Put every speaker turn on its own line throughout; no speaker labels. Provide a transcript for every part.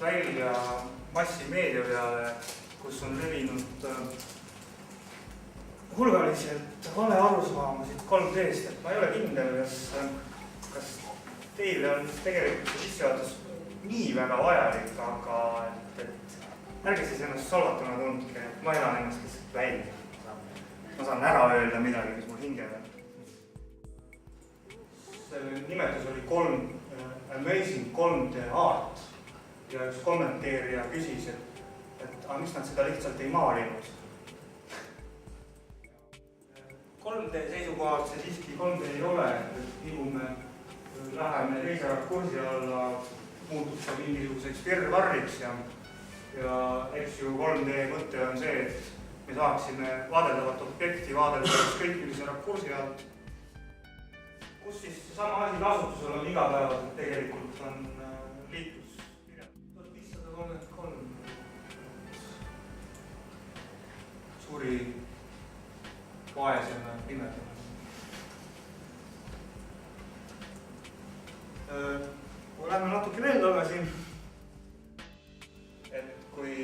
välja massimeedia peale, kus on levinud hulgaliselt vale arusaamasid 3D-st, et ma ei ole kindel, kas teile on tegelikult see sissejuhatus nii väga vajalik, aga ärge siis ennast solvatuna tundke, et ma elan ennast lihtsalt välja. Ma saan ära öelda midagi, mis mul hingel on. Selle nimetus oli Amazing 3D Art ja üks kommenteerija küsis, et miks nad seda lihtsalt ei maalinud. 3D seisukohalt see siiski 3D ei ole, et nii kui me läheme teise rakursi alla, muutub see mingisuguseks virvarriks ja eks ju 3D mõte on see, et me saaksime vaadeldavat objekti vaadelda ükskõik millise rakursi alt, kus siis sama asi kasutusel on igapäevaselt tegelikult on liiklus 1533 suuri vaesena pimedana. Kui lähme natuke veel tagasi, et kui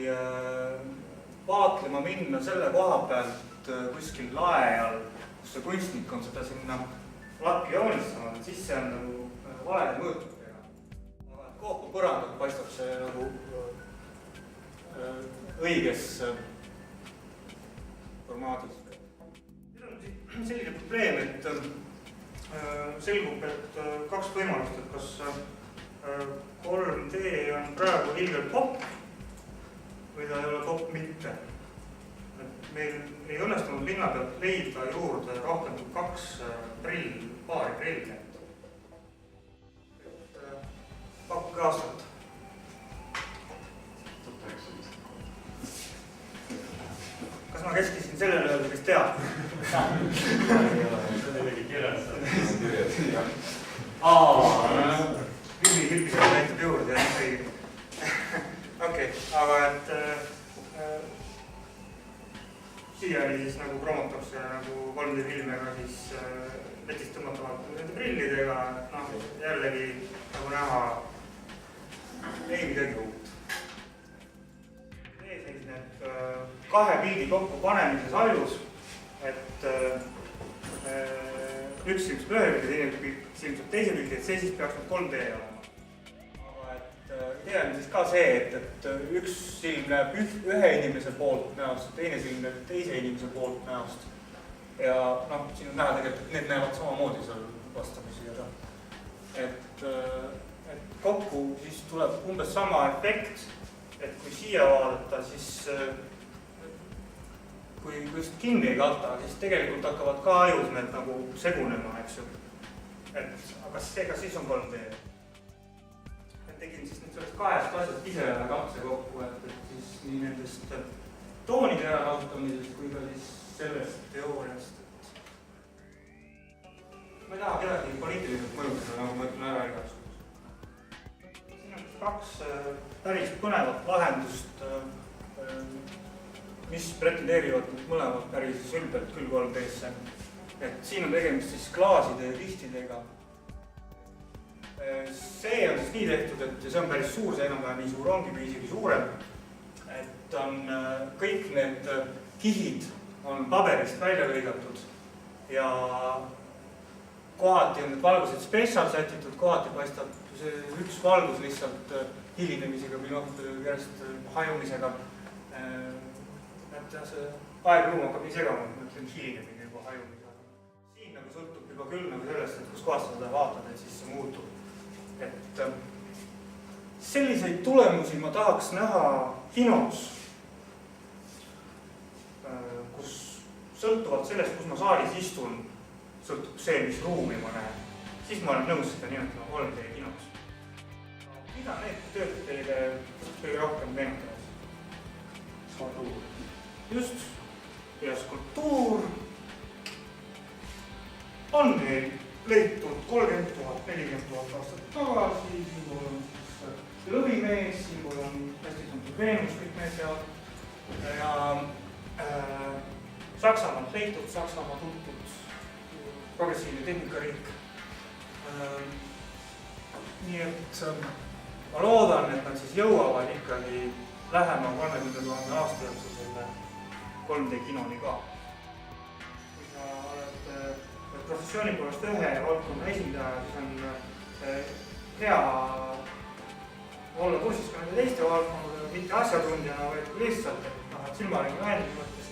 vaatlema minna selle koha pealt kuskil lae all, kus see kunstnik on seda sinna lappi joonistanud, siis see on nagu valede mõõtudega. Aga koopa põrandalt paistab see nagu õiges formaadis. Meil on selline probleem, et selgub, et kaks võimalust, et kas 3D on praegu ilgelt popp või ta ei ole popp mitte. Meil ei õnnestunud linna pealt leida juurde rohkem kui 2 paari prilli. Pakkuge aastat. Kas ma keskisin sellele öelda, kes teab?
See on midagi kirjas.
Pillisele näitab juurde. Okei, aga et siia oli siis nagu promotakse nagu 3D filmega siis letist tõmmatavalt nende prillidega, jällegi nagu näha ei midagi uut. See seisneb 2 pildi kokku panemises ajus, et üks silmsub ühe pildi, teine silmsub teise pildi, et see siis peaks nüüd 3D olema. Aga idee on siis ka see, et üks silm näeb ühe inimese poolt näost, teine silm näeb teise inimese poolt näost. Ja siin on näha tegelikult, et need näevad samamoodi seal vastamisi. Et kokku siis tuleb umbes sama efekt, et kui siia vaadata, siis kui just kinni ei kata, siis tegelikult hakkavad ka ajus need nagu segunema, eks ju. Aga siis on 3D. Tegin siis nüüd sellest 2 asjast ise katse kokku, et siis nii nendest toonide ära kasutamisest kui ka siis sellest teooriast. Ma ei taha kedagi poliitiliselt mõjutada, nagu ma ütlen ära igasugust. Siin on 2 päris põnevat lahendust, mis pretendeerivad mõlemad päris ülbelt küll 3D-sse. Siin on tegemist siis klaaside ja ristidega. See on siis nii tehtud, et see on päris suur, see enam-vähem nii suur ongi või isegi suurem. Et on kõik need kihid on paberist välja lõigatud ja kohati on need valgused spetsial sätitud, kohati paistab see üks valgus lihtsalt hilinemisega või järjest hajumisega. Et see aegruum hakkab nii segama, et ma ütlen hilinemine juba hajumisega. Siin nagu sõltub juba küll nagu sellest, et kus kohast seda vaatad, et siis see muutub. Et selliseid tulemusi ma tahaks näha kinos, kus sõltuvalt sellest, kus ma saalis istun, sõltub see, mis ruumi ma näen. Siis ma olen nõus seda nimetama 3D kinos. Mida need tööd teile kõige rohkem meenutavad?
Skulptuur.
Just. Ja skulptuur on meil leitud 30 000, 40 000 aastat tagasi, siin pool on siis lõvimees, siin pool on hästi tuntud Veenus, kõik need seal. Ja Saksamaalt leitud, Saksamaa tuntud progressiivne tehnikariik. Nii et ma loodan, et nad siis jõuavad ikkagi lähema 30 000 aasta jooksul selle 3D kinoni ka. Kui sa oled professiooni poolest ühe valdkonna esindaja, siis on hea olla kursis ka nende teiste valdkondadega, mitte asjatundjana, vaid kui lihtsalt, et silmaringi vähenduse mõttes,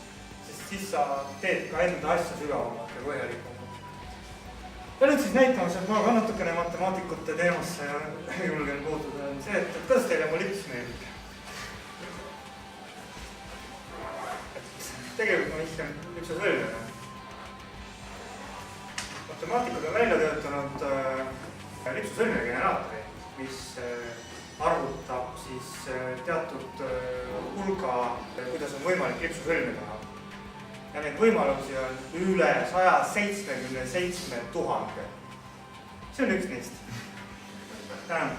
sest siis sa teed ka enda asja sügavamalt ja põhjalikumalt. Ja nüüd siis näitamas, et ma ka natukene matemaatikute teemasse julgen puutuda, on see, et kuidas teile Molips meeldib? Tegelikult ma vihkan lipsu sõlmega. Matemaatikud on välja töötanud lipsu sõlmega generaatori, mis arvutab siis teatud hulga, kuidas on võimalik lipsu sõlme teha. Ja neid võimalusi on üle 177 000. See on üks neist. Tänan.